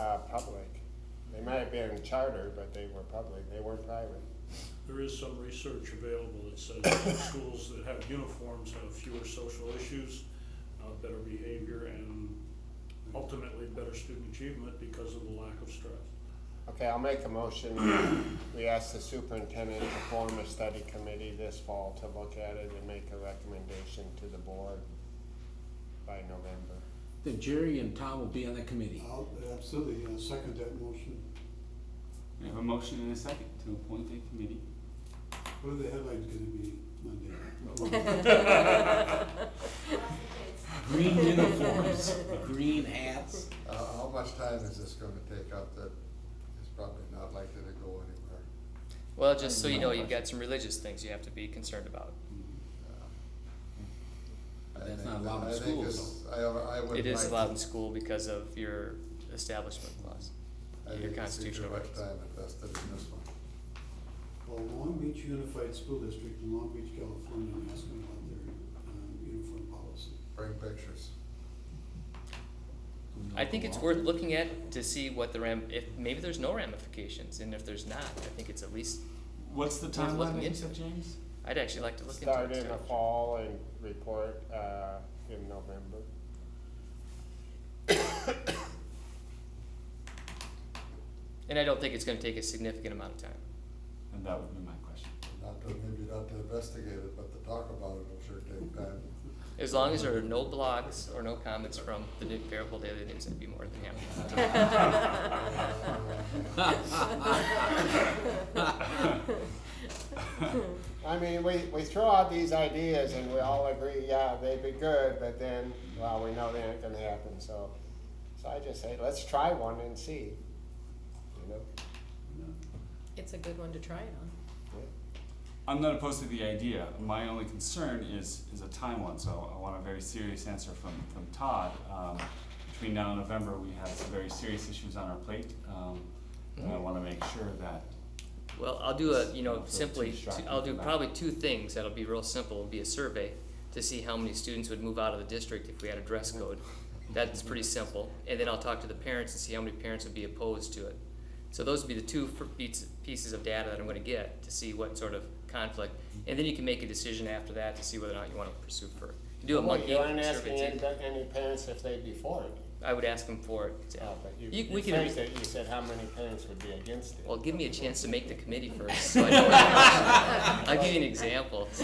public. They might have been charter, but they were public, they weren't private. There is some research available that says that schools that have uniforms have fewer social issues, better behavior, and ultimately better student achievement because of the lack of stress. Okay, I'll make a motion. We ask the superintendent to form a study committee this fall to look at it and make a recommendation to the board by November. Then Jerry and Tom will be on the committee. I'll absolutely second that motion. We have a motion and a second to appoint a committee. What are the headlines gonna be Monday? Green uniforms, green hats. How much time is this gonna take up that is probably not likely to go anywhere? Well, just so you know, you've got some religious things you have to be concerned about. But that's not allowed in schools, I would It is like allowed to- in school because of your establishment clause, I your think it's constitutional too much rights. time invested in this one. Well, Long Beach Unified School District in Long Beach, California, I'm asking about their uniform policy. Bring pictures. I think it's worth looking at to see what the if maybe there's no ramifications, and if there's not, I think it's at least, What's the Worth timeline looking that you into. said, James? I'd actually like to look into Start it. in the too. fall and report in November. And I don't think it's gonna take a significant amount of time. And that would be my question. Maybe not to investigate it, but to talk about it will sure take time. As long as there are no blogs or no comments from the New Fairfield Daily News, I'd be more than happy. I mean, we throw out these ideas and we all agree, yeah, they'd be good, but then, well, we know they ain't gonna happen, so I just say, let's try one and see, you know? It's a good one to try it on. I'm not opposed to the idea. My only concern is a time one, so I want a very serious answer from Todd. Between now and November, we have some very serious issues on our plate, and I wanna make sure that Well, I'll do a, you know, Don't feel simply, too distracted I'll do from that. probably two things that'll be real simple. It'll be a survey to see how many students would move out of the district if we had a dress code. That's pretty simple. And then I'll talk to the parents and see how many parents would be opposed to it. So those would be the two pieces of data that I'm gonna get to see what sort of conflict. And then you can make a decision after that to see whether or not you wanna pursue further. You do a Well, monkey you aren't asking survey. any parents if they'd be for it. I would ask them for it. Oh, but You- you we can- phrased it, you said how many parents would be against it. Well, give me a chance to make the committee first, so I know what I'll give you an example, so.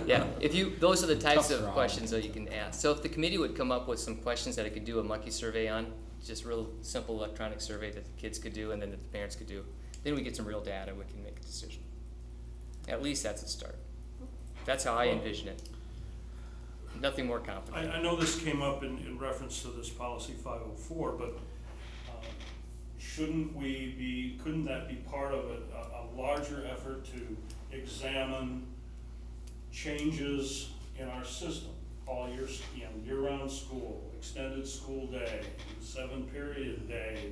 Yeah, those are the types Tough of round. questions that you can ask. So if the committee would come up with some questions that I could do a monkey survey on, just real simple electronic survey that the kids could do and then that the parents could do, then we get some real data, we can make a decision. At least that's a start. That's how I envision it. Nothing more complicated. I know this came up in reference to this policy 504, but couldn't that be part of a larger effort to examine changes in our system? All year, year-round school, extended school day, 7-period day,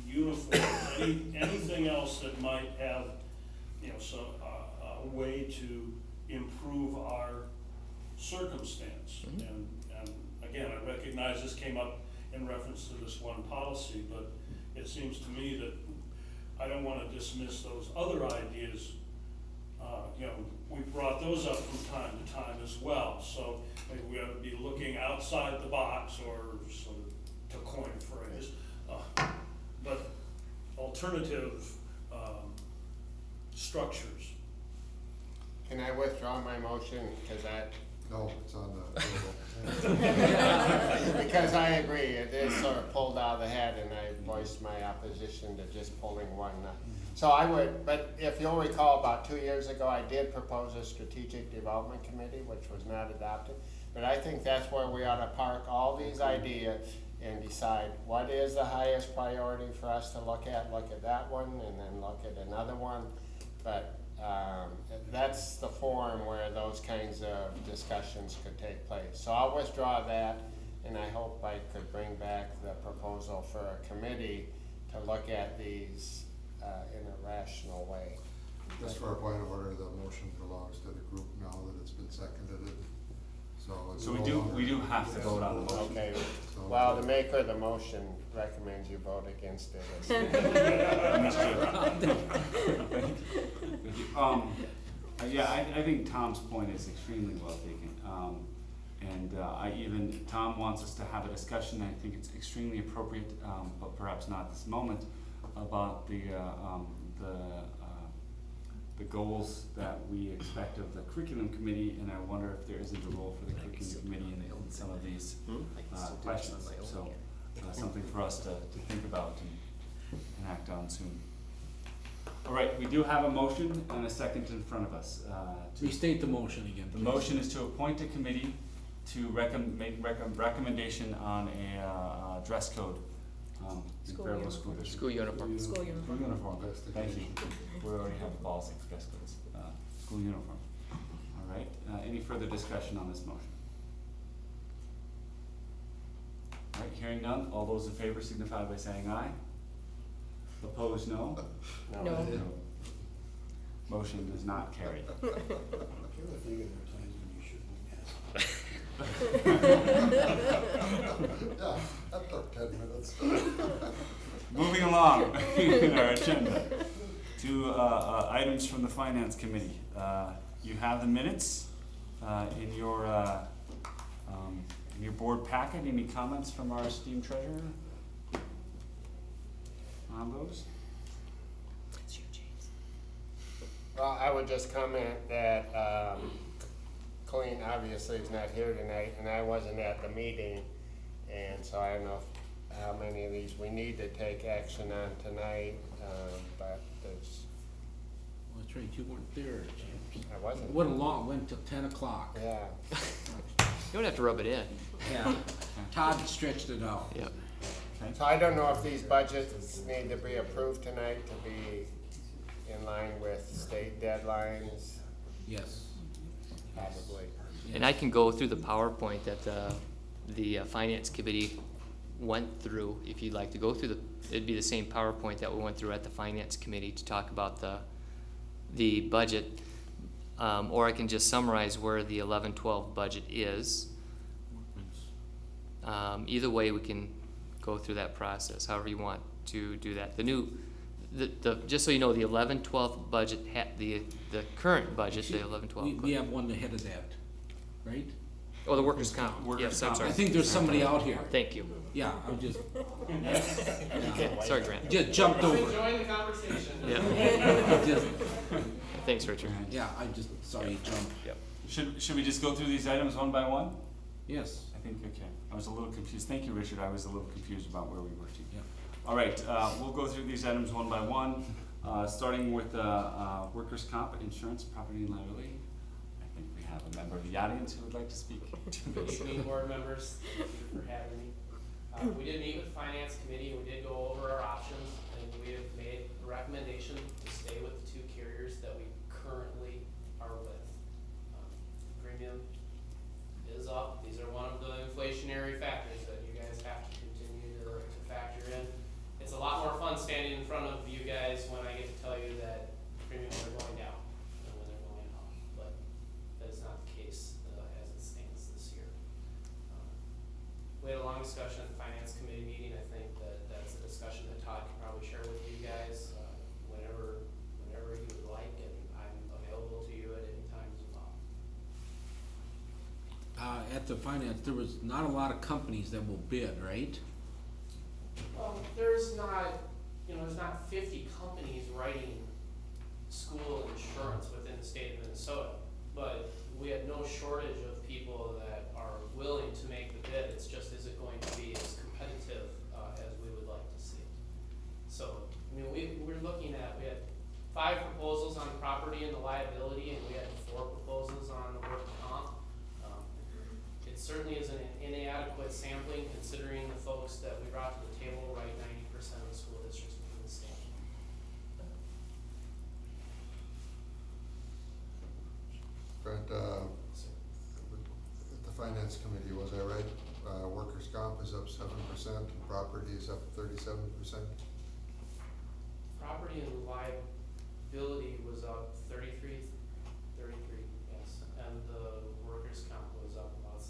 uniform, anything else that might have, some, a way to improve our circumstance. And again, I recognize this came up in reference to this one policy, but it seems to me that I don't wanna dismiss those other ideas. We've brought those up from time to time as well, so maybe we ought to be looking outside the box, or sort of, to coin a phrase, but alternative, structures. Can I withdraw my motion, cause No, it's on the table. because I agree, it is sort of pulled out of the hat and I voiced my opposition to just pulling one. So I would, but if you'll recall, about 2 years ago, I did propose a strategic development committee, which was not adopted. But I think that's where we ought to park all these ideas and decide what is the highest priority for us to look at that one, and then look at another one. But that's the forum where those kinds of discussions could take place. So I'll withdraw that, and I hope I could bring back the proposal for a committee to look at these in a rational way. Just for a point of order, the motion belongs to the group now that it's been seconded. So it's So no we longer- do have to vote on the motion. Okay, So- well, the maker of the motion recommends you vote against it. Yeah, I think Tom's point is extremely well taken. Tom wants us to have a discussion, I think it's extremely appropriate, but perhaps not at this moment, about the goals that we expect of the curriculum committee, and I wonder if there isn't a role for the curriculum committee in some of these questions. So, something for us to think about and act on soon. All right, we do have a motion and a second in front of us. Restate the motion again, The please. motion is to appoint a committee to make recommendation on a dress code in School Fairville uniform. School District. School uniform. School School uniform. uniform, That's the thank you. condition. We already have the policy for dress codes, school uniform. All right, any further discussion on this motion? All right, hearing none, all those in favor signify by saying aye. Opposed, no? No. Motion does not carry. I think there are times when you shouldn't ask. Yeah, that took 10 minutes. Moving along in our agenda to items from the Finance Committee. You have the minutes in your board packet. Any comments from our esteemed treasurer on those? Well, I would just comment that, Colleen obviously is not here tonight, and I wasn't at the meeting, and so I don't know how many of these we need to take action on tonight, but there's, Well, that's right, you weren't there, James. I wasn't. Went till 10 o'clock. Yeah, You don't have to rub it in. Yeah. Todd stretched it out. Yep. Okay. so I don't know if these budgets need to be approved tonight to be in line with state deadlines, Yes. probably. And I can go through the PowerPoint that the Finance Committee went through, if you'd like to go through it'd be the same PowerPoint that we went through at the Finance Committee to talk about the budget. Or I can just summarize where the 11-12 budget is. Either way, we can go through that process, however you want to do that. Just so you know, the 11-12 budget, the current budget, the 11-12. We have one ahead of that, right? Oh, the workers' comp. Workers' Yes, I'm comp. sorry. I think there's somebody out here. Thank you. Yeah, I just, Sorry, Grant. just jumped over. Enjoying the conversation. Yeah. Just- Thanks, Richard. Yeah, I just saw you jump. Yep. Should we just go through these items one by one? Yes. I think, okay. I was a little confused. Thank you, Richard. I was a little confused about where we were to. Yeah. All right, we'll go through these items one by one, starting with workers' comp, insurance, property and liability. I think we have a member of the audience who would like to speak to Good this. evening, board members. Thank you for having me. We did meet with the finance committee, and we did go over our options, and we have made a recommendation to stay with the two carriers that we currently are with. Premium is up. These are one of the inflationary factors that you guys have to continue to factor in. It's a lot more fun standing in front of you guys when I get to tell you that premiums are going down than when they're going up, but that is not the case as it stands this year. We had a long discussion at the finance committee meeting. I think that's a discussion that Todd can probably share with you guys whenever you would like, and I'm available to you at any time as well. At the finance, there was not a lot of companies that will bid, right? Well, there's not 50 companies writing school insurance within the state of Minnesota, but we had no shortage of people that are willing to make the bid. It's just, is it going to be as competitive as we would like to see? So, I mean, we had 5 proposals on the property and the liability, and we had 4 proposals on the work comp. It certainly is an inadequate sampling considering the folks that we brought to the table, right, 90% of the school districts within the state. But, at the finance committee, was I right? Workers' comp is up 7%, and property is up 37%. Property and liability was up 33, yes, and the workers' comp was up about 7%.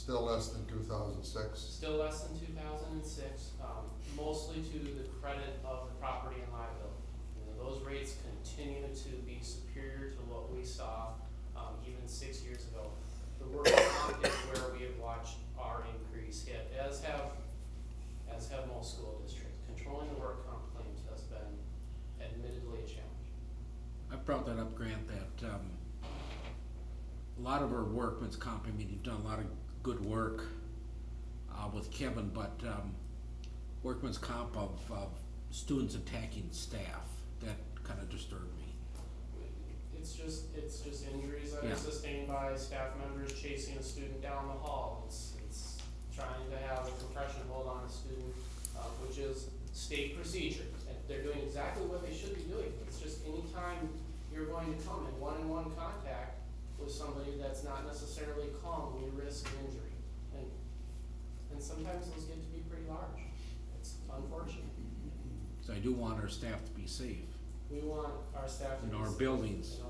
Still less than 2006. Still less than 2006, mostly to the credit of the property and liability. You know, those rates continue to be superior to what we saw even 6 years ago. The work comp is where we have watched our increase hit, as have most school districts. Controlling the work comp claims has been admittedly a challenge. I brought that up, Grant, that, a lot of our workman's comp, I mean, you've done a lot of good work, with Kevin, but, workman's comp of students attacking staff, that kinda disturbed me. It's just injuries that Yeah. are sustained by staff members chasing a student down the hall. It's trying to have a compression hold on a student, which is state procedure. And they're doing exactly what they should be doing. It's just anytime you're going to come in one-on-one contact with somebody that's not necessarily calm, we risk injury. And sometimes those get to be pretty large. It's unfortunate. So I do want our staff to be safe. We want our staff to In be our safe. buildings. You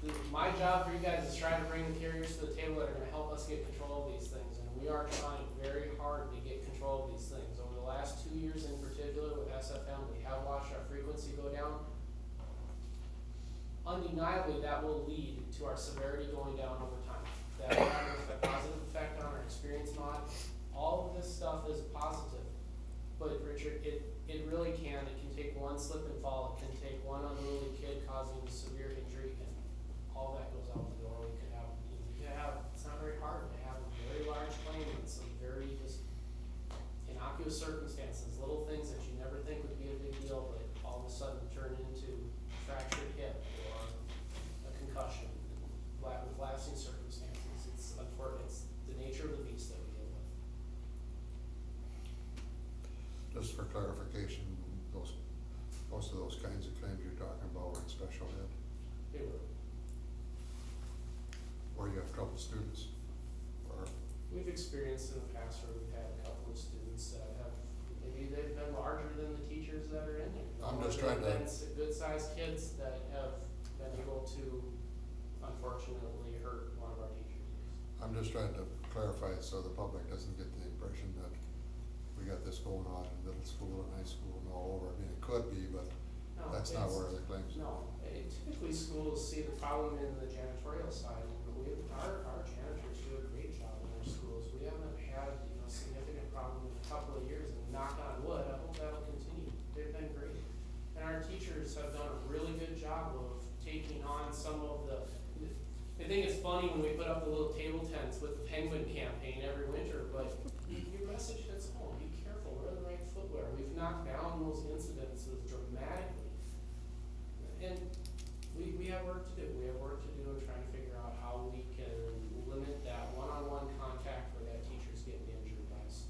know, my job for you guys is try to bring the carriers to the table that are gonna help us get control of these things, and we are trying very hard to get control of these things. Over the last 2 years in particular with SFM, we have watched our frequency go down. Undeniably, that will lead to our severity going down over time. That will have a positive effect on our experience mod. All of this stuff is positive. But Richard, it really can. It can take one slip and fall. It can take one unruly kid causing severe injury, and all that goes out the door. It's not very hard to have a very large claim and some very just innocuous circumstances, little things that you never think would be a big deal, but all of a sudden turn into a fractured hip or a concussion, with lasting circumstances. It's unfortunate. It's the nature of the beast that we deal with. Just for clarification, most of those kinds of claims you're talking about were in special ed, They were. where you have troubled students, or, We've experienced in the past where we've had a couple of students that have, maybe they've been larger than the teachers that are in there. I'm just trying to- Good-sized kids that have been able to unfortunately hurt one of our teachers. I'm just trying to clarify it so the public doesn't get the impression that we got this going on in middle school and high school and all over. I mean, it could be, but No, that's not it's- where the claims. No, typically schools see the problem in the janitorial side. Our janitors do a great job in our schools. We haven't had, a significant problem in a couple of years, and knock on wood, I hope that'll continue. They've been great. And our teachers have done a really good job of taking on some of I think it's funny when we put up the little table tents with the penguin campaign every winter, but your message hits home. Be careful, wear the right footwear. We've knocked down those incidences dramatically. And we have work to do. We have work to do in trying to figure out how we can limit that one-on-one contact where that teacher's getting injured by us.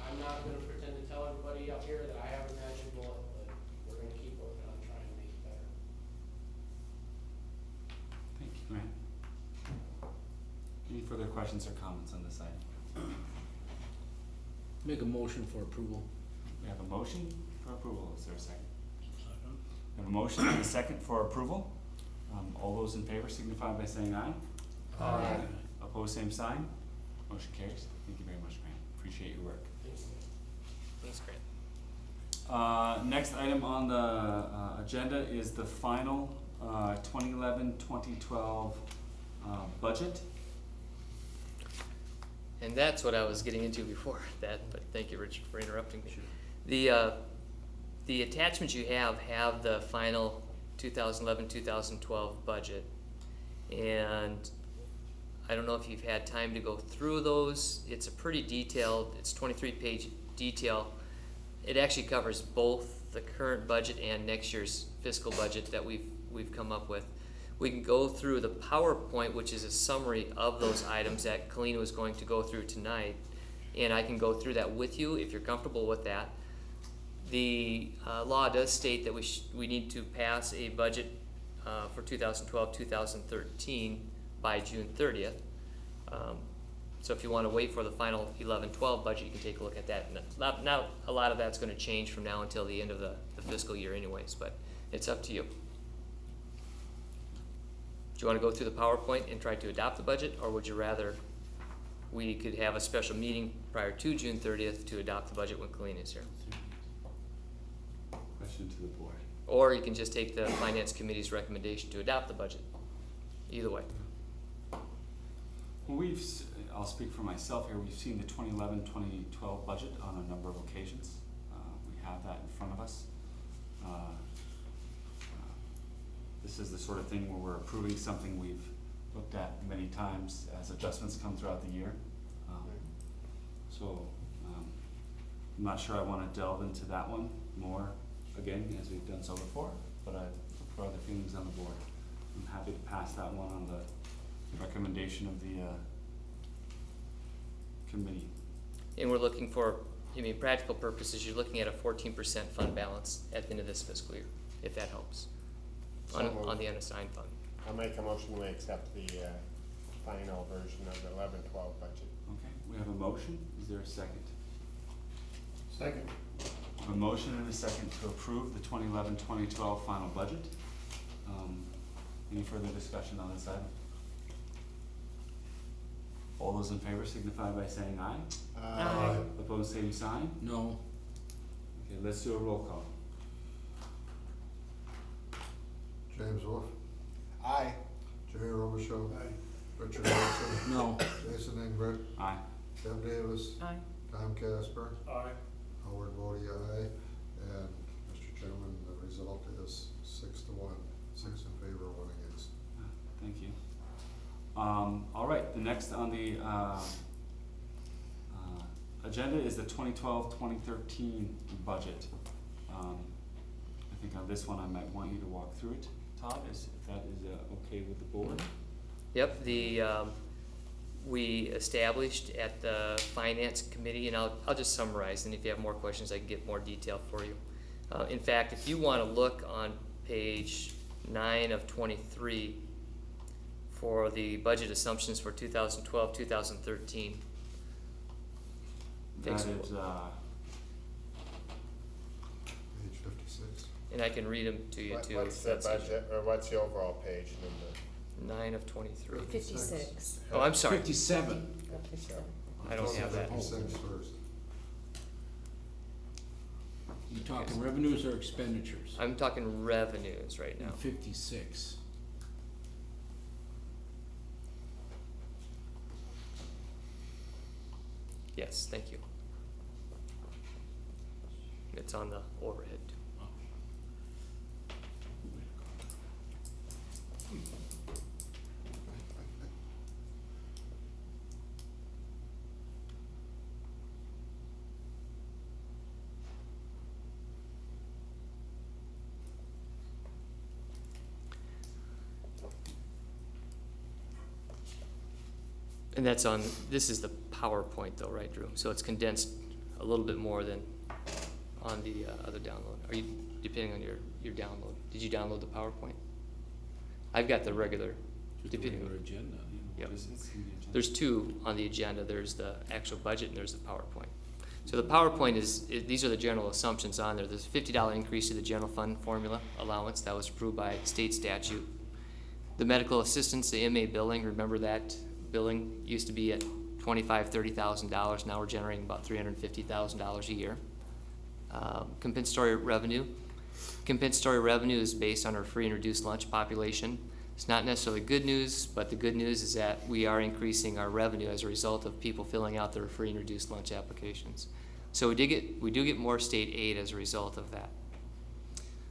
I'm not gonna pretend to tell everybody up here that I have a magic bullet, but we're gonna keep working on trying to make it better. Thank you, Grant. Any further questions or comments on this item? Make a motion for approval. We have a motion for approval. Is there a second? We have a motion and a second for approval. All those in favor signify by saying aye. Aye. Opposed, same sign. Motion carries. Thank you very much, Grant. Appreciate your work. Thanks. Thanks, Grant. Next item on the agenda is the final 2011-2012 budget. And that's what I was getting into before that, but thank you, Richard, for interrupting me. The attachments you have the final 2011-2012 budget. And I don't know if you've had time to go through those. It's a pretty detailed, it's 23-page detail. It actually covers both the current budget and next year's fiscal budget that we've come up with. We can go through the PowerPoint, which is a summary of those items that Colleen was going to go through tonight, and I can go through that with you if you're comfortable with that. The law does state that we need to pass a budget for 2012-2013 by June 30th. So if you want to wait for the final 11-12 budget, you can take a look at that. Now a lot of that's going to change from now until the end of the fiscal year anyways, but it's up to you. you wanna go through the PowerPoint and try to adopt the budget, or would you rather we could have a special meeting prior to June 30th to adopt the budget when Colleen is here? Question to the board. Or you can just take the finance committee's recommendation to adopt the budget. Either way. Well, I'll speak for myself here, we've seen the 2011-2012 budget on a number of occasions. We have that in front of us. This is the sort of thing where we're approving something we've looked at many times as adjustments come throughout the year. I'm not sure I wanna delve into that one more, again, as we've done so before, but I look for other feelings on the board. I'm happy to pass that one on the recommendation of the committee. And we're looking for, practical purposes, you're looking at a 14% fund balance at the end of this fiscal year, if that helps. On the unassigned fund. I'll make a motion to accept the final version of the 11-12 budget. Okay, we have a motion, is there a second? Second. A motion and a second to approve the 2011-2012 final budget. Any further discussion on this item? All those in favor signify by saying aye. Aye. Opposed, same sign. No, Okay, let's do a roll call. James Wolfe, Aye. Jerry Robichaud, Aye. Richard Nixon, no, Jason Ingrid, Aye. Deb Davis, Aye. Tom Casper, Aye. Howard Bodie, aye, and Mr. Chairman, the result is 6-1, 6 in favor, 1 against. Thank you. All right, the next on the agenda is the 2012-2013 budget. I think on this one I might want you to walk through it, Todd, if that is okay with the board. Yep, we established at the finance committee, and I'll just summarize, and if you have more questions, I can get more detail for you. In fact, if you wanna look on page 9 of 23 for the budget assumptions for 2012-2013. That is, Page 56. And I can read them to you too. What's if the that's easier. budget, or what's the overall page number? 9 of 23. 56. Oh, I'm sorry, 57. I don't have that. 56 first. You talking revenues or expenditures? I'm talking revenues right now. 56. Yes, thank you. It's on the overhead. And that's on, this is the PowerPoint though, right, Drew? So it's condensed a little bit more than on the other download. Are you, depending on your download, did you download the PowerPoint? I've got the regular, Just a depending regular on, agenda. yep. It's in the agenda. There's two on the agenda. There's the actual budget and there's the PowerPoint. So the PowerPoint these are the general assumptions on there. There's a $50 increase to the general fund formula allowance that was approved by state statute. The medical assistance, the MA billing, remember that billing used to be at $25,000, $30,000. Now we're generating about $350,000 a year. Compensatory revenue. Compensatory revenue is based on our free and reduced lunch population. It's not necessarily good news, but the good news is that we are increasing our revenue as a result of people filling out their free and reduced lunch applications. So we do get more state aid as a result of that.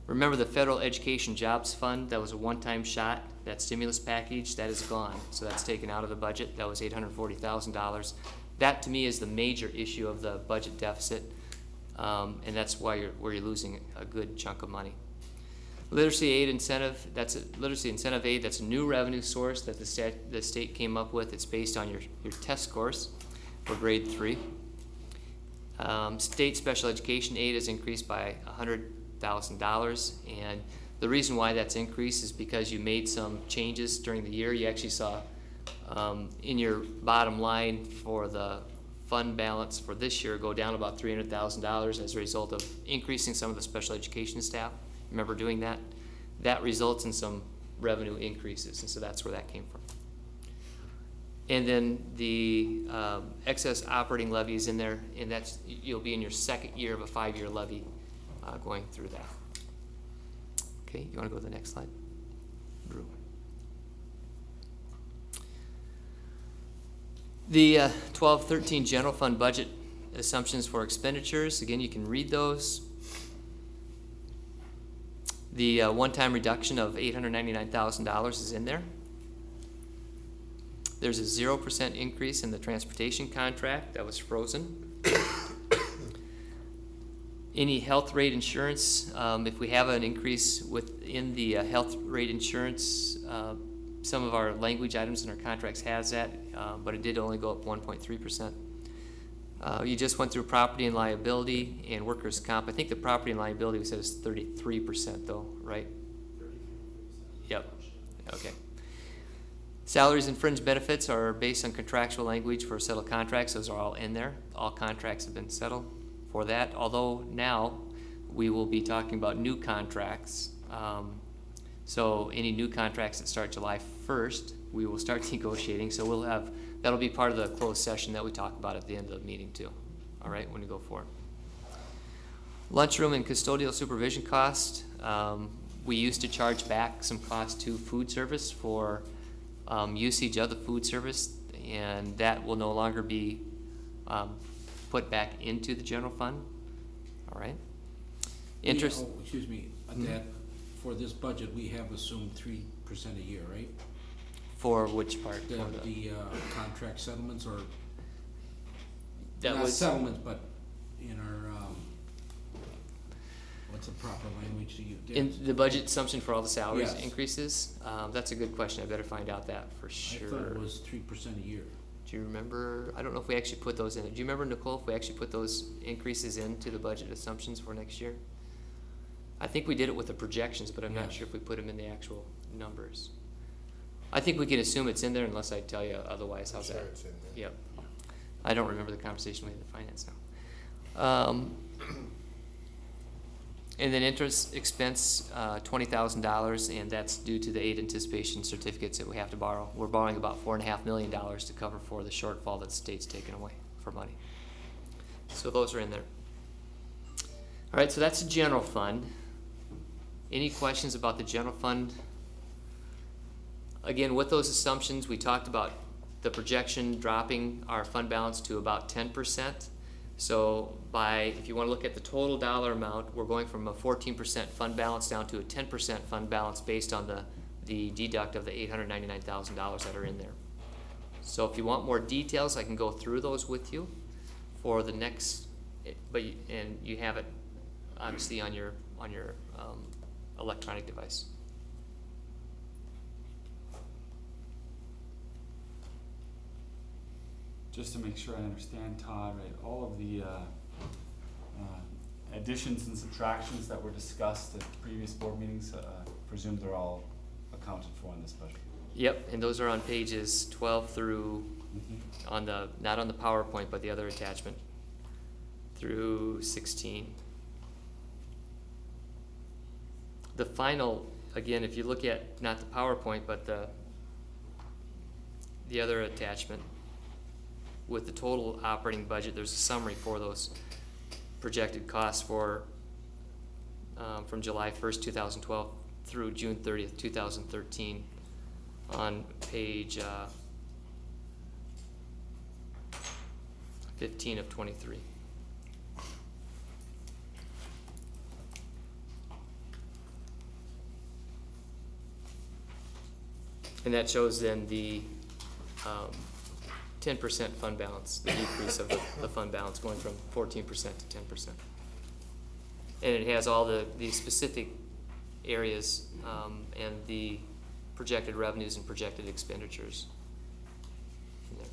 Remember the Federal Education Jobs Fund, that was a one-time shot, that stimulus package, that is gone. So that's taken out of the budget. That was $840,000. That to me is the major issue of the budget deficit, and that's why you're losing a good chunk of money. Literacy aid incentive, literacy incentive aid, that's a new revenue source that the state came up with. It's based on your test scores for grade 3. State special education aid is increased by $100,000, and the reason why that's increased is because you made some changes during the year. You actually saw in your bottom line for the fund balance for this year go down about $300,000 as a result of increasing some of the special education staff. Remember doing that? That results in some revenue increases, and so that's where that came from. And then the excess operating levy is in there, and that's, you'll be in your second year of a 5-year levy going through that. Okay, you wanna go to the next slide? Drew. The 12-13 general fund budget assumptions for expenditures, again, you can read those. The one-time reduction of $899,000 is in there. There's a 0% increase in the transportation contract that was frozen. Any health rate insurance, if we have an increase within the health rate insurance, some of our language items in our contracts has that, but it did only go up 1.3%. You just went through property and liability and workers' comp. I think the property and liability we said is 33% though, right? 33%. Yep, okay. Salaries and fringe benefits are based on contractual language for settled contracts. Those are all in there. All contracts have been settled for that, although now we will be talking about new contracts. So any new contracts that start July 1st, we will start negotiating. So we'll have, that'll be part of the closed session that we talk about at the end of the meeting too. All right, when we go forward. Lunchroom and custodial supervision cost. We used to charge back some cost to food service for usage of the food service, and that will no longer be put back into the general fund. All right. Interest. Oh, excuse me, that, for this budget, we have assumed 3% a year, right? For which part? The, For the contract settlements, or that not was settlements, but in our, what's the proper language to use? in the budget assumption for all the salaries Yes. increases. That's a good question. I better find out that for sure. I thought it was 3% a year. Do you remember? I don't know if we actually put those in. Do you remember, Nicole, if we actually put those increases into the budget assumptions for next year? I think we did it with the projections, but I'm not Yes. sure if we put them in the actual numbers. I think we can assume it's in there unless I tell you otherwise. How's Sure, that? it's in there. Yep. I don't remember the conversation we had in finance now. And then interest expense, $20,000, and that's due to the 8 anticipation certificates that we have to borrow. We're borrowing about $4.5 million to cover for the shortfall that the state's taken away for money. So those are in there. All right, so that's the general fund. Any questions about the general fund? Again, with those assumptions, we talked about the projection dropping our fund balance to about 10%. So if you want to look at the total dollar amount, we're going from a 14% fund balance down to a 10% fund balance based on the deduct of the $899,000 that are in there. So if you want more details, I can go through those with you for the next, and you have it obviously on your electronic device. Just to make sure I understand, Todd, right, all of the additions and subtractions that were discussed at previous board meetings, presume they're all accounted for in this budget? Yep, and those are on pages 12 through, not on the PowerPoint, but the other attachment, through 16. The final, again, if you look at not the PowerPoint, but the other attachment, with the total operating budget, there's a summary for those projected costs for from July 1st, 2012 through June 30th, 2013 on page 15 of 23. And that shows then the 10% fund balance, the decrease of the fund balance going from 14% to 10%. And it has all the specific areas and the projected revenues and projected expenditures in there.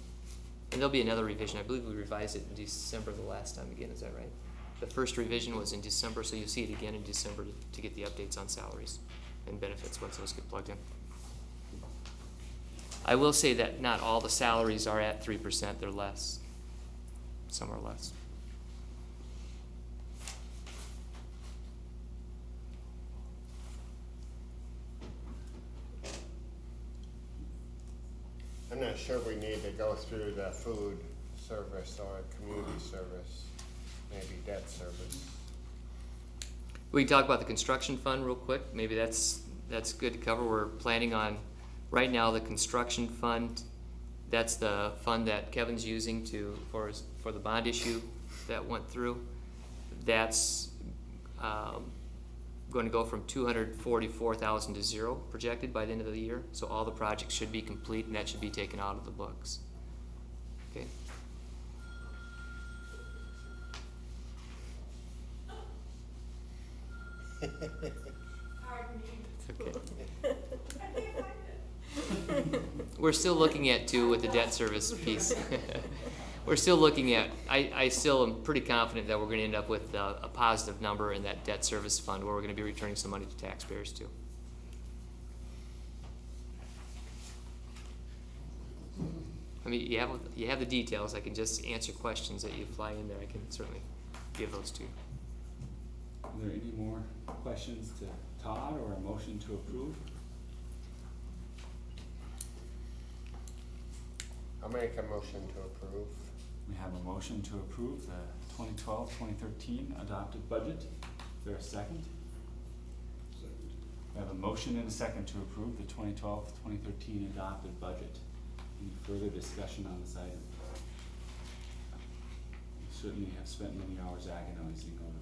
And there'll be another revision. I believe we revised it in December the last time again, is that right? The first revision was in December, so you'll see it again in December to get the updates on salaries and benefits once those get plugged in. I will say that not all the salaries are at 3%, they're less. Some are less. not sure we need to go through the food service or community service, maybe debt service. We can talk about the construction fund real quick, maybe that's good to cover. We're planning on, right now, the construction fund, that's the fund that Kevin's using for the bond issue that went through. That's going to go from 244,000 to 0 projected by the end of the year. So all the projects should be complete and that should be taken out of the books. Okay. It's okay. We're still looking at too with the debt service piece. We're still looking at, I still am pretty confident that we're gonna end up with a positive number in that debt service fund where we're gonna be returning some money to taxpayers too. I mean, you have the details. I can just answer questions that you fly in there. I can certainly give those to you. Are there any more questions to Todd or a motion to approve? I'll make a motion to approve. We have a motion to approve the 2012-2013 adopted budget. Is there a second? Second. We have a motion and a second to approve the 2012-2013 adopted budget. Any further discussion on this item? We certainly have spent many hours agonizing over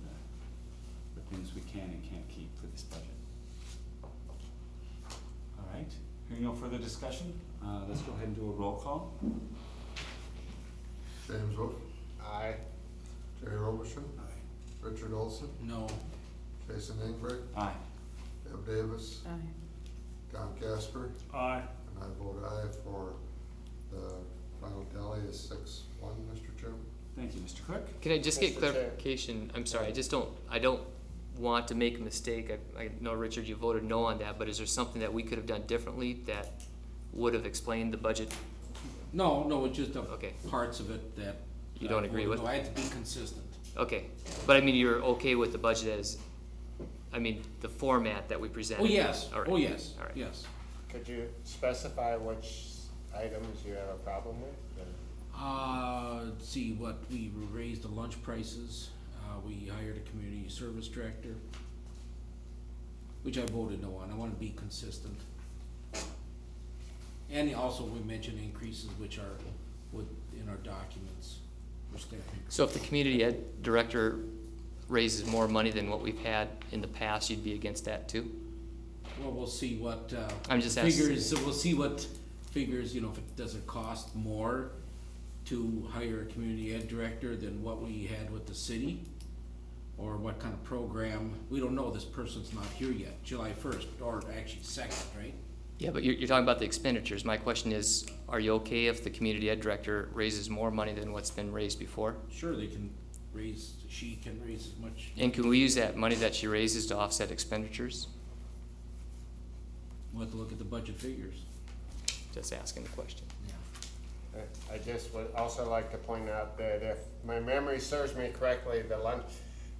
the things we can and can't keep for this budget. All right, hearing no further discussion, let's go ahead and do a roll call. James Wolf, Aye. Jerry Robertson, Aye. Richard Olson, No, Jason Ingber, Aye. Deb Davis, Aye. Tom Casper, Aye. and I vote aye for the final tally is 6-1, Mr. Chairman. Thank you, Mr. Clerk. Can I just get Mr. Chair. clarification? I'm sorry, I don't want to make a mistake. I know, Richard, you voted no on that, but is there something that we could have done differently that would have explained the budget? no, it's just Okay. parts of it that. You don't agree with? No, I had to be consistent. Okay, but I mean, you're okay with the budget as, the format that we presented? Oh, yes, All right. oh, yes, All right. yes. Could you specify which items you have a problem with? Let's see, what, we raised the lunch prices, we hired a community service director, which I voted no on. I want to be consistent. And also we mentioned increases which are in our documents for staffing. So if the community ed director raises more money than what we've had in the past, you'd be against that too? Well, we'll see what, I'm just asking. figures, so we'll see what figures, if it does it cost more to hire a community ed director than what we had with the city? Or what kind of program, we don't know, this person's not here yet, July 1st, or actually 2nd, right? Yeah, but you're talking about the expenditures. My question is, are you okay if the community ed director raises more money than what's been raised before? Sure, she can raise as much. And can we use that money that she raises to offset expenditures? We'll have to look at the budget figures. Just asking the question. Yeah. I just would also like to point out that if my memory serves me correctly, the lunch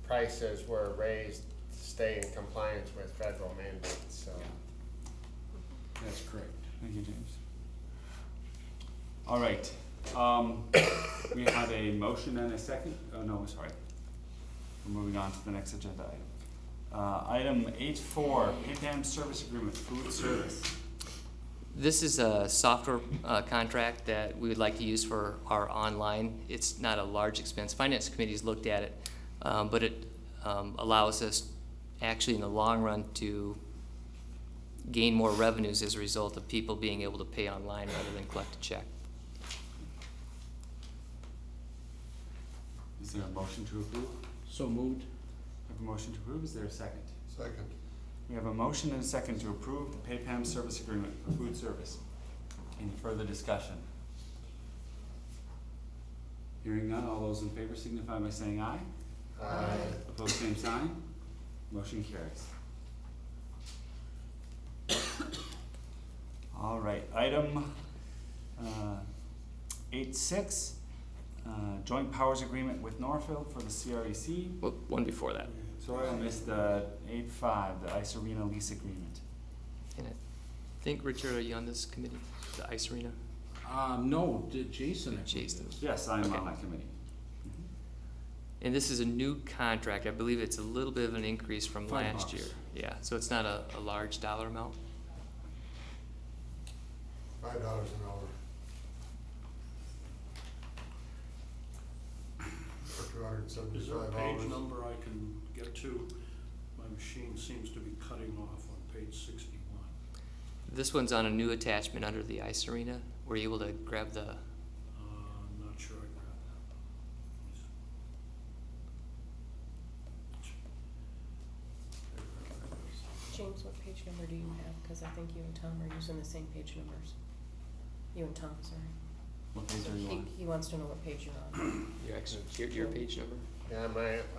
prices were raised to stay in compliance with federal mandates, so. That's correct. Thank you, James. All right, we have a motion and a second. Oh, no, sorry. We're moving on to the next agenda item. Item 8.4, PayPam service agreement, food service. This is a software contract that we would like to use for our online. It's not a large expense. Finance committee's looked at it, but it allows us actually in the long run to gain more revenues as a result of people being able to pay online rather than collect a check. Is there a motion to approve? So moved. We have a motion to approve. Is there a second? Second. We have a motion and a second to approve the PayPam service agreement for food service. Any further discussion? Hearing none, all those in favor signify by saying aye. Aye. Opposed, same sign. Motion carries. All right, item 8.6, joint powers agreement with Northfield for the CREC. Well, one before that. Sorry, I missed the 8.5, the Ice Arena lease agreement. And I think, Richard, are you on this committee, the ICE Arena? No, did Jason? I think Jason. is. Yes, I am Okay. on that committee. And this is a new contract. I believe it's a little bit of an increase from $5. last year. Yeah, so it's not a large dollar amount. $5 an hour. For 275 Is there a hours. page number I can get to? My machine seems to be cutting off on page 61. This one's on a new attachment under the ice arena. Were you able to grab the, I'm not sure I grabbed James, what page number do you have? Cause I think you and Tom are using the same page numbers. You and Tom, sorry. What page are you on? He wants to know what page you're on. your page number? Yeah,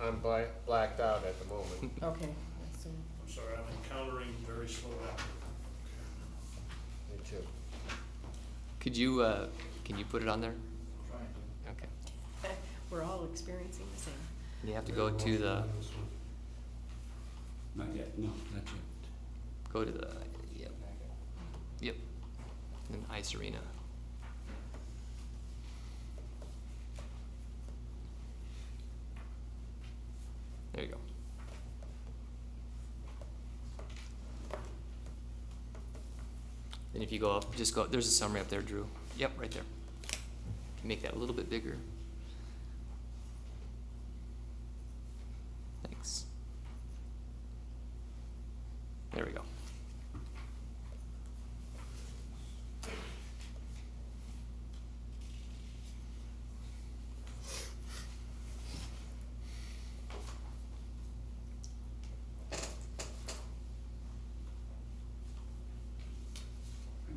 I'm blacked out at the moment. Okay, so, that. I'm sorry, I'm encountering very slow activity. Me too. Could you, can you put it on there? Okay. we're all experiencing the same. You have to go to the, Not yet, no. Not yet. go to the, yep, and ice arena. There you go. Then if you go up, just go, there's a summary up there, Drew. Yep, right there. Make that a little bit bigger. Thanks. There we go.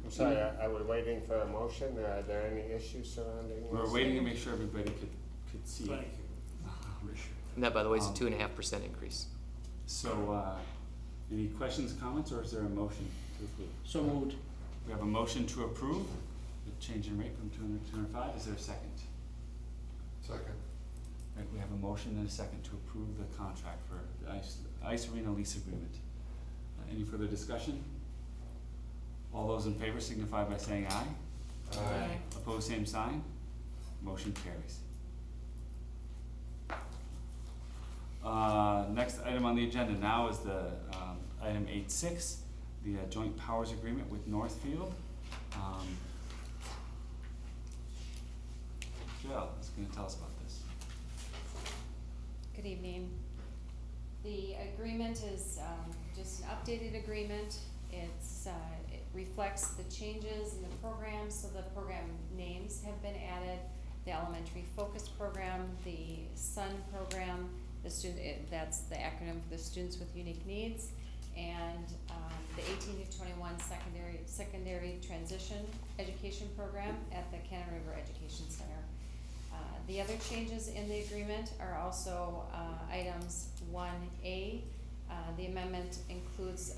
I'm sorry, are we waiting for a motion? Are there any issues surrounding this? We're waiting to make sure everybody could see. Thank you. Appreciate it. And that, by the way, is a 2.5% increase. So, any questions, comments, or is there a motion to approve? So moved. We have a motion to approve the change in rate from 200 to 205. Is there a second? Second. Right, we have a motion and a second to approve the contract for the ice arena lease agreement. Any further discussion? All those in favor signify by saying aye. Aye. Opposed, same sign. Motion carries. Next item on the agenda now is the item 8.6, the joint powers agreement with Northfield. Jill is going to tell us about this. Good evening. The agreement is just an updated agreement. It reflects the changes in the program, so the program names have been added. The elementary focus program, the SUN program, that's the acronym for the Students with Unique Needs, and the 18 to 21 secondary transition education program at the Cannon River Education Center. The other changes in the agreement are also items 1A. The amendment includes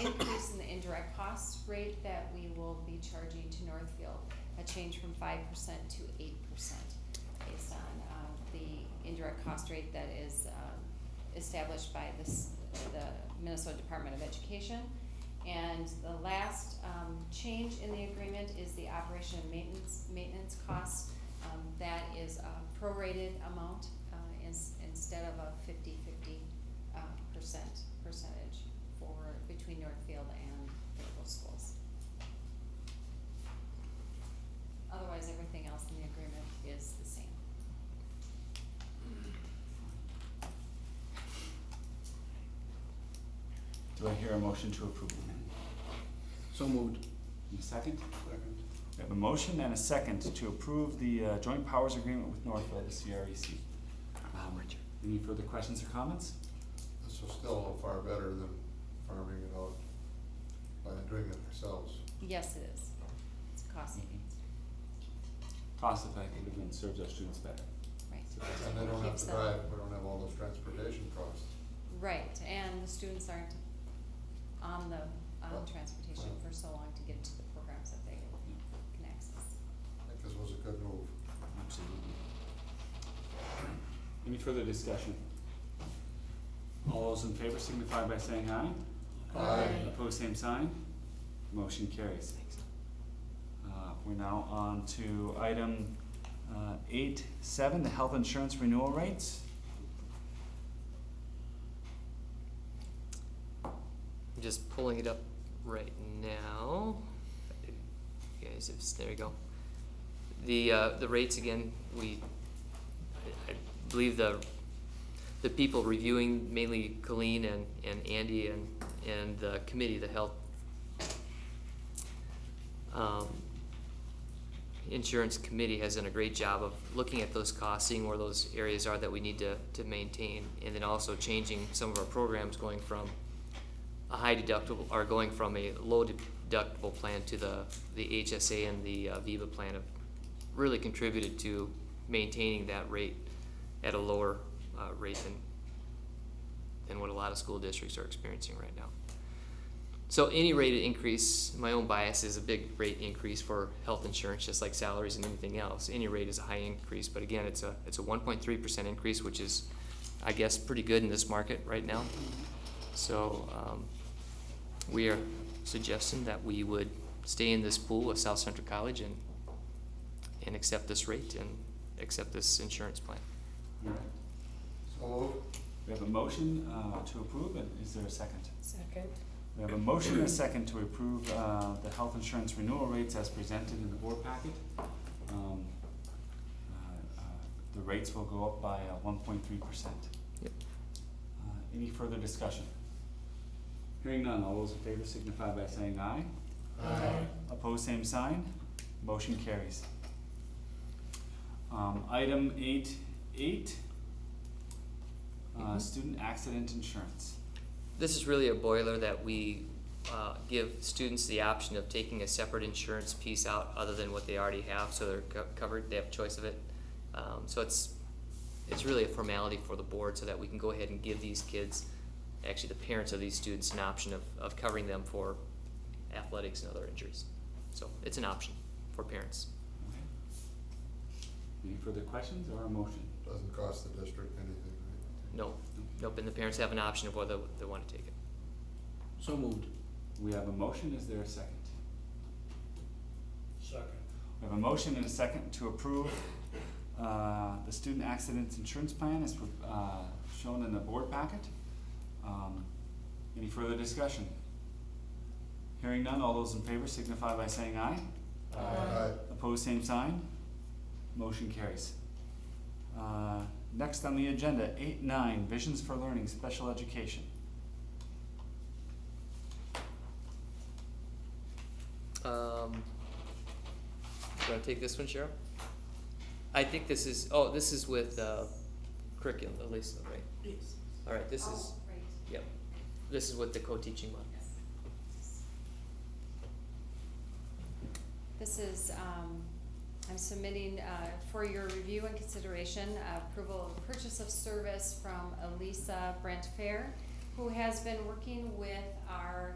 increase in the indirect cost rate that we will be charging to Northfield, a change from 5% to 8% based on the indirect cost rate that is established by the Minnesota Department of Education. And the last change in the agreement is the operation and maintenance costs. That is a prorated amount instead of a 50-50 percentage for between Northfield and Fayetteville schools. Otherwise, everything else in the agreement is the same. Do I hear a motion to approve? So moved. And a second? Second. We have a motion and a second to approve the joint powers agreement with Northfield, the CREC. Any further questions or comments? This was still far better than farming it out by doing it ourselves. Yes, it is. It's cost savings, Cost effective and serves our students better. right? And they don't have Keeps to them- drive, we don't have all those transportation costs. Right, and the students aren't on Well, transportation well. for so long to get to the programs that they can access. I think this was a good move. Absolutely. Any further discussion? All those in favor signify by saying aye. Aye. Opposed, same sign. Motion carries. We're now on to item 8.7, the health insurance renewal rates. I'm just pulling it up right now. You guys, there you go. The rates again, I believe the people reviewing, mainly Colleen and Andy and the committee, the health insurance committee has done a great job of looking at those costs, seeing where those areas are that we need to maintain, and then also changing some of our programs, going from a high deductible, or going from a low deductible plan to the HSA and the Viva plan have really contributed to maintaining that rate at a lower rate than what a lot of school districts are experiencing right now. So any rate increase, my own bias is a big rate increase for health insurance, just like salaries and anything else. Any rate is a high increase, but again, it's a 1.3% increase, which is, I guess, pretty good in this market right now. So we are suggesting that we would stay in this pool with South Central College and accept this rate and accept this insurance plan. All right. So moved. We have a motion to approve, and is there a second? Second. We have a motion and a second to approve the health insurance renewal rates as presented in the board packet. The rates will go up by 1.3%. Yep. Any further discussion? Hearing none, all those in favor signify by saying aye. Aye. Opposed, same sign. Motion carries. Item 8.8, student accident insurance. This is really a boiler that we give students the option of taking a separate insurance piece out other than what they already have, so they're covered, they have a choice of it. So it's really a formality for the board so that we can go ahead and give these kids, actually the parents of these students, an option of covering them for athletics and other injuries. So it's an option for parents. Okay. Any further questions or a motion? Doesn't cost the district anything, right? Nope, and the parents have an option of whether they want to take it. So moved. We have a motion, is there a second? Second. We have a motion and a second to approve the student accident insurance plan as shown in the board packet. Any further discussion? Hearing none, all those in favor signify by saying aye. Aye. Opposed, same sign. Motion carries. Next on the agenda, 8.9, Visions for Learning, Special Education. You wanna take this one, Cheryl? I think this is with curriculum, at least, right? Yes. All right, this is, Right. yep, this is with the co-teaching one. This is, I'm submitting for your review and consideration, approval of purchase of service from Elisa Brent Fair, who has been working with our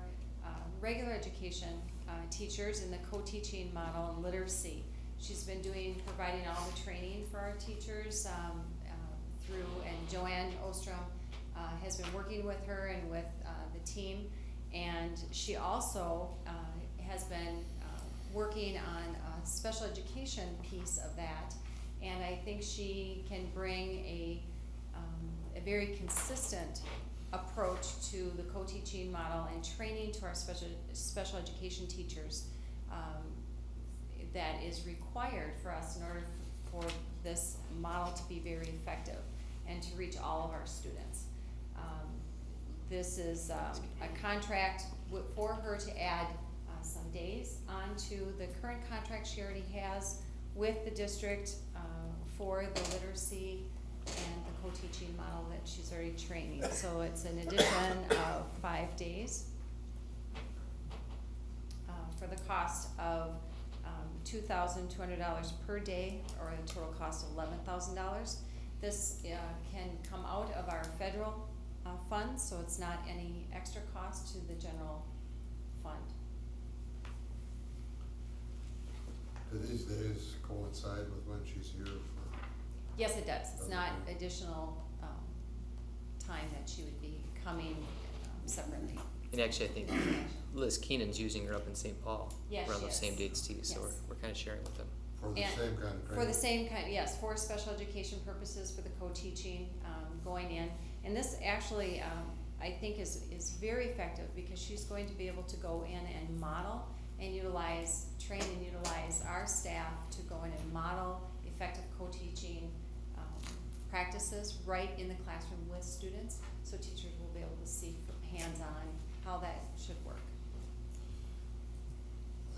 regular education teachers in the co-teaching model and literacy. She's been providing all the training for our teachers and Joanne Ostrom has been working with her and with the team. And she also has been working on a special education piece of that, and I think she can bring a very consistent approach to the co-teaching model and training to our special education teachers that is required for us in order for this model to be very effective and to reach all of our students. This is a contract for her to add some days onto the current contract she already has with the district for the literacy and the co-teaching model that she's already training. So it's an addition of 5 days for the cost of $2,200 per day, or a total cost of $11,000. This can come out of our federal funds, so it's not any extra cost to the general fund. Do these days coincide with when she's here for? Yes, it does. It's not Okay. additional time that she would be coming separately. And actually, I think Liz Keenan's using her up in St. Paul Yes, around she those is. same dates too, so Yes. we're kind of sharing with them. For the And same kind of training. For the same kind, yes, for special education purposes, for the co-teaching, going in. And this actually, I think is very effective because she's going to be able to go in and model and train and utilize our staff to go in and model effective co-teaching, practices right in the classroom with students. So teachers will be able to see hands-on how that should work.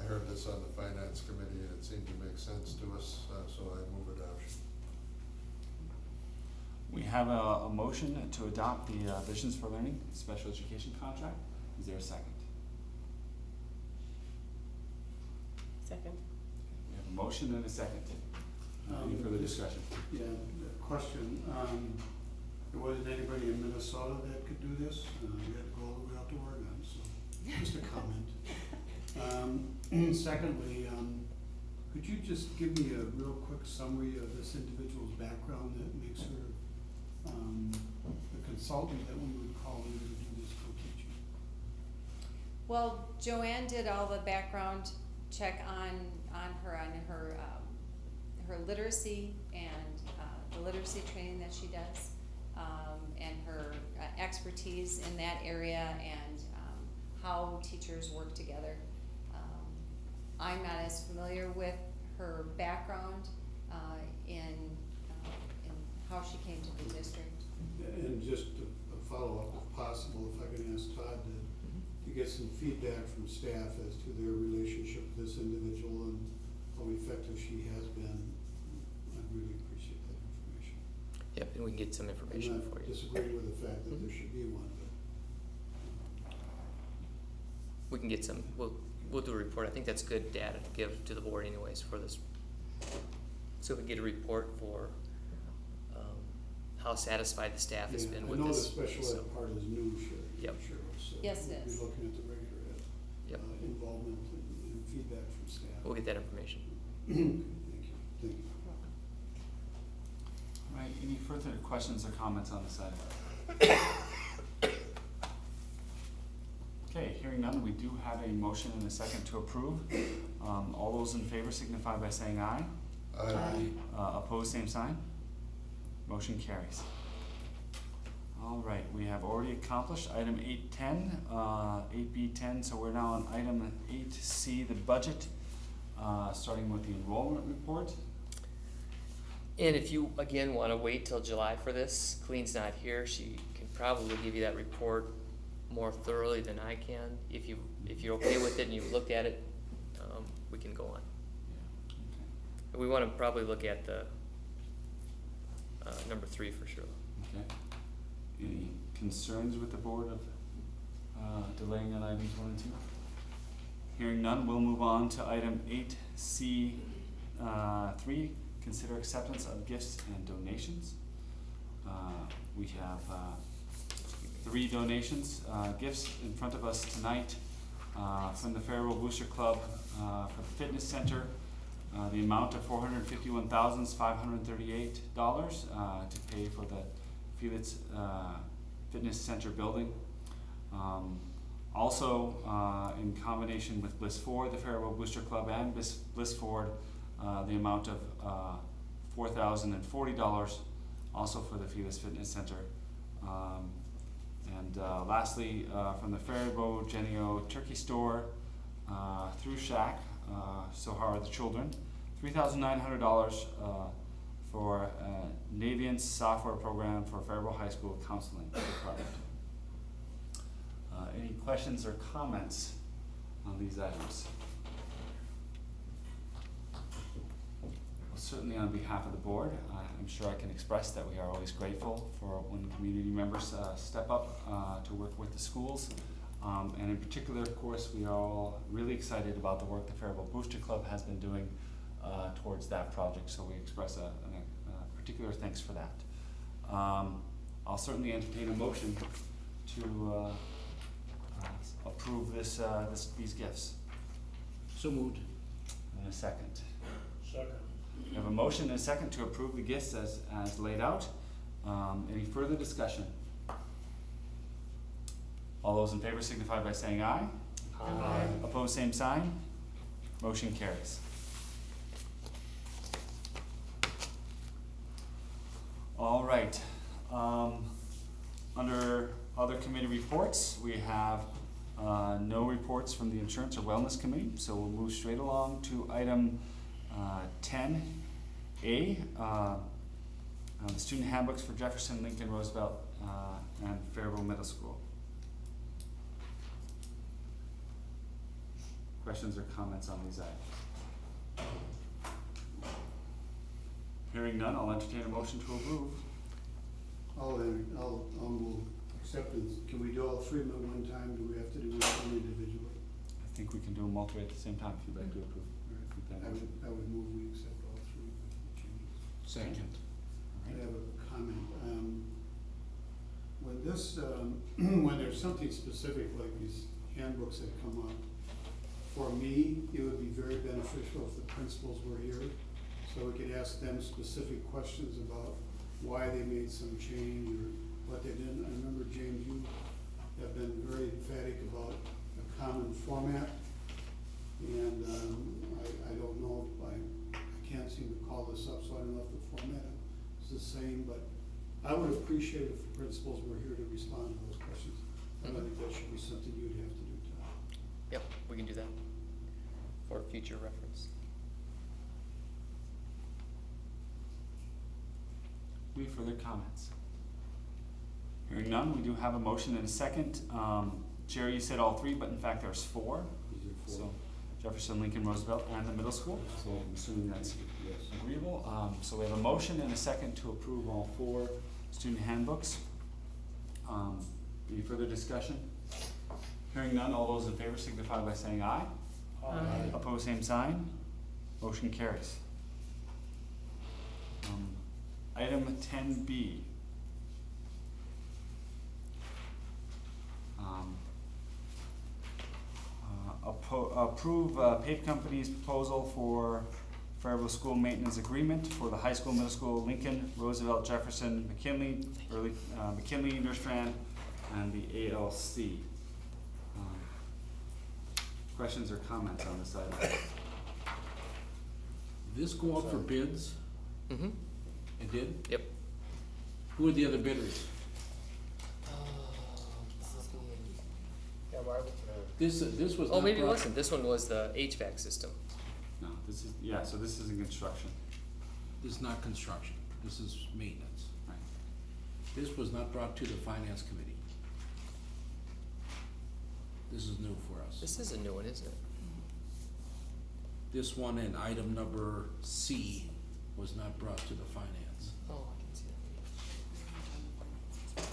I heard this on the finance committee and it seemed to make sense to us, so I move adoption. We have a motion to adopt the Visions for Learning special education contract. Is there a second? Second. We have a motion and a second. Any further discussion? Yeah, question, there wasn't anybody in Minnesota that could do this, we had to go all the way out to Oregon, so, just a comment. Secondly, could you just give me a real quick summary of this individual's background that makes her, the consultant that we would call in to do this co-teaching? Well, Joanne did all the background check on her literacy and the literacy training that she does, and her expertise in that area and how teachers work together. I'm not as familiar with her background in how she came to the district. And just a follow-up, if possible, if I can ask Todd to get some feedback from staff as to their relationship with this individual and how effective she has been, I'd really appreciate that information. Yep, and we can get some information I'm for not you. disagreeing with the fact that there should be one, but. We can get some, we'll do a report. I think that's good data to give to the board anyways for this. So we get a report for how satisfied the staff has been with this. I know the special so- ed part is new, Yep. Cheryl, so. Yes, it we'll is. be looking at the regular ed, Yep. involvement and feedback from staff. We'll get that information. Thank you, thank you. All right, any further questions or comments on this item? Okay, hearing none, we do have a motion and a second to approve. All those in favor signify by saying aye. Opposed, same sign. Motion carries. All right, we have already accomplished item 810, 8B10, so we're now on item 8C, the budget, starting with the enrollment report. And if you, again, wanna wait till July for this, Colleen's not here, she can probably give you that report more thoroughly than I can. If you're okay with it and you've looked at it, we can go on. Okay. We wanna probably look at the, number 3 for sure. Okay. Any concerns with the board of delaying on items 1 and 2? Hearing none, we'll move on to item 8C 3, consider acceptance of gifts and donations. We have 3 donations, gifts in front of us tonight from the Faribault Booster Club for the fitness center. The amount of $451,538 to pay for the Felix Fitness Center building. Also, in combination with Bliss Ford, the Faribault Booster Club and Bliss Ford, the amount of $4,040 also for the Felix Fitness Center. And lastly, from the Faribault Genio Turkey Store through Shack, so how are the children? $3,900 for Naviance software program for Faribault High School counseling department. Any questions or comments on these items? Well, certainly on behalf of the board, I'm sure I can express that we are always grateful for when community members step up to work with the schools. And in particular, of course, we are all really excited about the work the Faribault Booster Club has been doing towards that project, so we express a particular thanks for that. I'll certainly entertain a motion to approve these gifts. So moved. And a second. Second. We have a motion and a second to approve the gifts as laid out. Any further discussion? All those in favor signify by saying aye. Aye. Opposed, same sign. Motion carries. All right, under other committee reports, we have, no reports from the Insurance or Wellness Committee, so we'll move straight along to item, 10A, the student handbooks for Jefferson, Lincoln, Roosevelt, and Faribault Middle School. Questions or comments on these items? Hearing none, I'll entertain a motion to approve. I'll move acceptance. Can we do all three of them at one time? Do we have to do each one individually? I think we can do them all three at the same time if you'd like to approve. Keep that motion. I would move we accept all three with the changes. Second. I have a comment. When this, when there's something specific like these handbooks that come up, for me, it would be very beneficial if the principals were here, so we could ask them specific questions about why they made some change or what they didn't. I remember, James, you have been very emphatic about a common format, and I don't know, I can't seem to call this up, so I don't know if the format is the same, but I would appreciate if the principals were here to respond to those questions. And I think that should be something you'd have to do, Todd. Yep, we can do that for future reference. Any further comments? Hearing none, we do have a motion and a second. Jerry, you said all three, but in fact there's four. So Jefferson, Lincoln, Roosevelt, and the middle school, so I'm assuming that's agreeable. So we have a motion and a second to approve all four student handbooks. Any further discussion? Hearing none, all those in favor signify by saying aye. Aye. Opposed, same sign. Motion carries. Item 10B. Approve Pave Company's proposal for Faribault School Maintenance Agreement for the high school, middle school, Lincoln, Roosevelt, Jefferson, McKinley, McKinley, Nerstrand, and the ALC. Questions or comments on this item? This go out for bids? Mm-hmm. It did? Yep. Who are the other bidders? Yeah, why, This was Oh, not maybe it brought- wasn't. This one was the HVAC system. No, this is, yeah, so this is in construction. This is not construction, this is maintenance. Right. This was not brought to the finance committee. This is new for us. This is a new one, isn't it? This one in item number C was not brought to the finance. Oh, I can see that.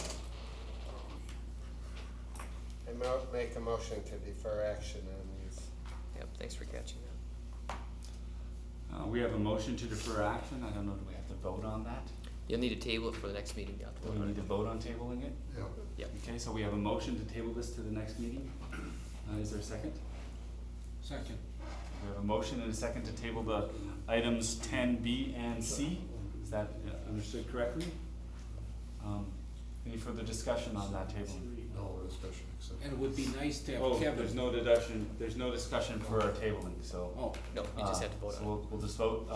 make a motion to defer action on these. Yep, thanks for catching that. We have a motion to defer action. I don't know, do we have to vote on that? You'll need to table it for the next meeting, Do we need to vote on tabling it? Yeah. Yep. Okay, so we have a motion to table this to the next meeting. Is there a second? Second. We have a motion and a second to table the items 10B and C. Is that understood correctly? Any further discussion on that table? No discussion except. And it would be nice to Oh, have Kevin. there's no discussion for our tabling, so. Oh, No, you just have to vote So on it. we'll just vote.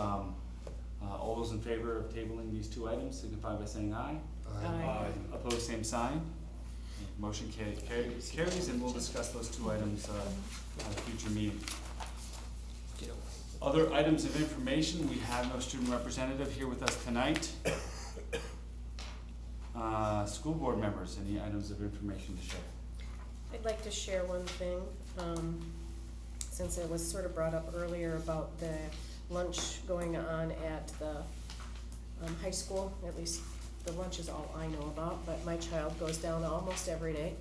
All those in favor of tabling these two items signify by saying aye. Aye. Opposed, same sign. Motion carries, and we'll discuss those two items at a future meeting. Do you know? Other items of information, we have no student representative here with us tonight. School board members, any items of information to share? I'd like to share one thing, since it was sort of brought up earlier about the lunch going on at the high school. At least the lunch is all I know about, but my child goes down almost every day.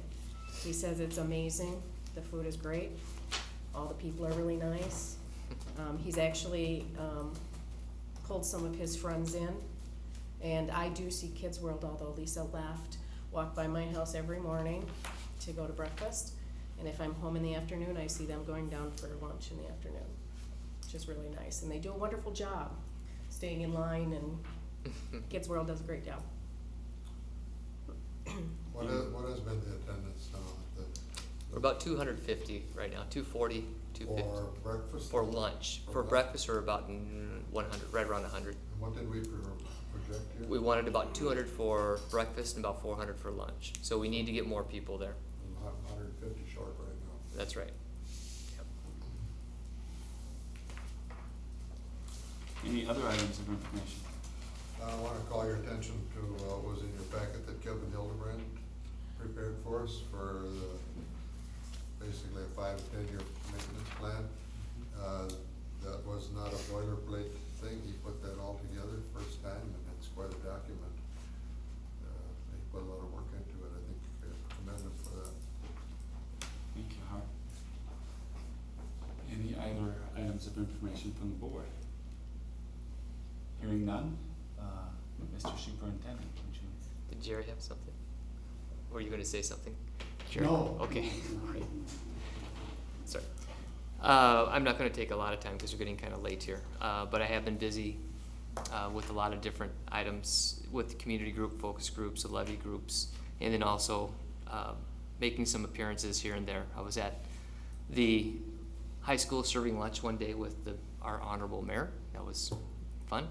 He says it's amazing, the food is great, all the people are really nice. He's actually pulled some of his friends in, and I do see Kids World, although Lisa left, walk by my house every morning to go to breakfast. And if I'm home in the afternoon, I see them going down for lunch in the afternoon, which is really nice. And they do a wonderful job staying in line, and Kids World does a great job. What has been the attendance now at We're about 250 right now, 240, 250. For breakfast? For lunch. For breakfast, we're about 100, right around 100. And what did we project here? We wanted about 200 for breakfast and about 400 for lunch. So we need to get more people there. 150 short right now. That's right. Yep. Any other items of information? I want to call your attention to what was in your packet that Kevin Hildebrand prepared for us for basically a 5 to 10 year maintenance plan. That was not a boilerplate thing. He put that all together first time, and it's quite a document. He put a lot of work into it. I think commend him for that. Thank you, Howard. Any other items of information from the board? Hearing none, Mr. Superintendent, would you? Did Jerry have something? Were you going to say something? Jerry? No. Okay. Great. Sorry. I'm not going to take a lot of time because we're getting kind of late here, but I have been busy with a lot of different items with the community group, focus groups, the levy groups, and then also making some appearances here and there. I was at the high school serving lunch one day with our honorable mayor. That was fun.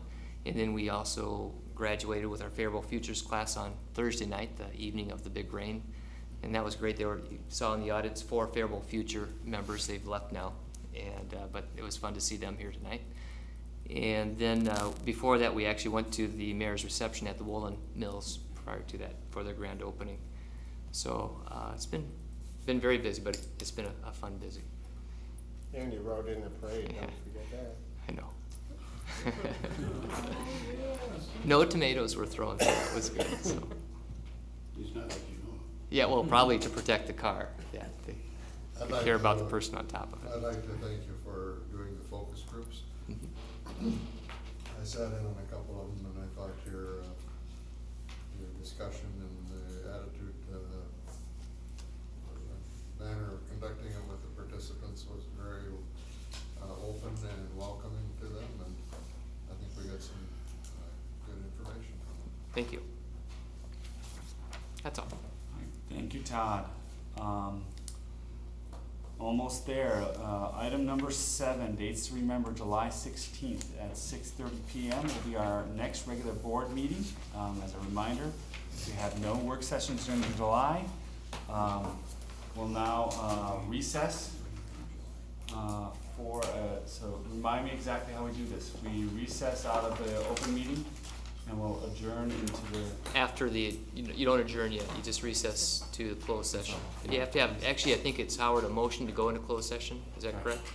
And then we also graduated with our Favorable Futures class on Thursday night, the evening of the big rain. And that was great. You saw in the audience 4 Favorable Future members. They've left now, but it was fun to see them here tonight. And then before that, we actually went to the mayor's reception at the Woolen Mills prior to that for their grand opening. So it's been very busy, but it's been a fun busy. And you rode in the parade, Yeah. don't forget that. I know. No tomatoes were thrown, so that was good. So. He's not like you know. Yeah, well, probably to protect the car. Yeah, they I'd like care about to- the person on top of I'd it. like to thank you for doing the focus groups. Mhm. I sat in on a couple of them, and I thought your discussion and the attitude, manner of conducting it with the participants was very open and welcoming to them, and I think we got some good information from them. Thank you. That's all. All right, thank you, Todd. Almost there. Item number 7, dates to remember, July 16th at 6:30 p.m. will be our next regular board meeting. As a reminder, we have no work sessions during July. We'll now recess so remind me exactly how we do this. We recess out of the open meeting and we'll adjourn into the, After you don't adjourn yet, you just recess to the closed session. You have to have, actually, I think it's, Howard, a motion to go into closed session, is that correct?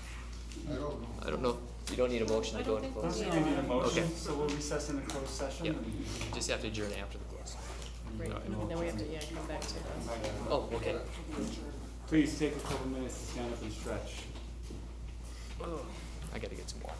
I don't know. I don't know, you don't need a motion to go into I closed don't session? think we need a motion, Okay. so we'll recess in a closed session. Yep, and- you just have to adjourn after the close. Right, and and we'll- then we have to, come back to the. Oh, okay. Please take a couple minutes to stand up and stretch. I gotta get some more.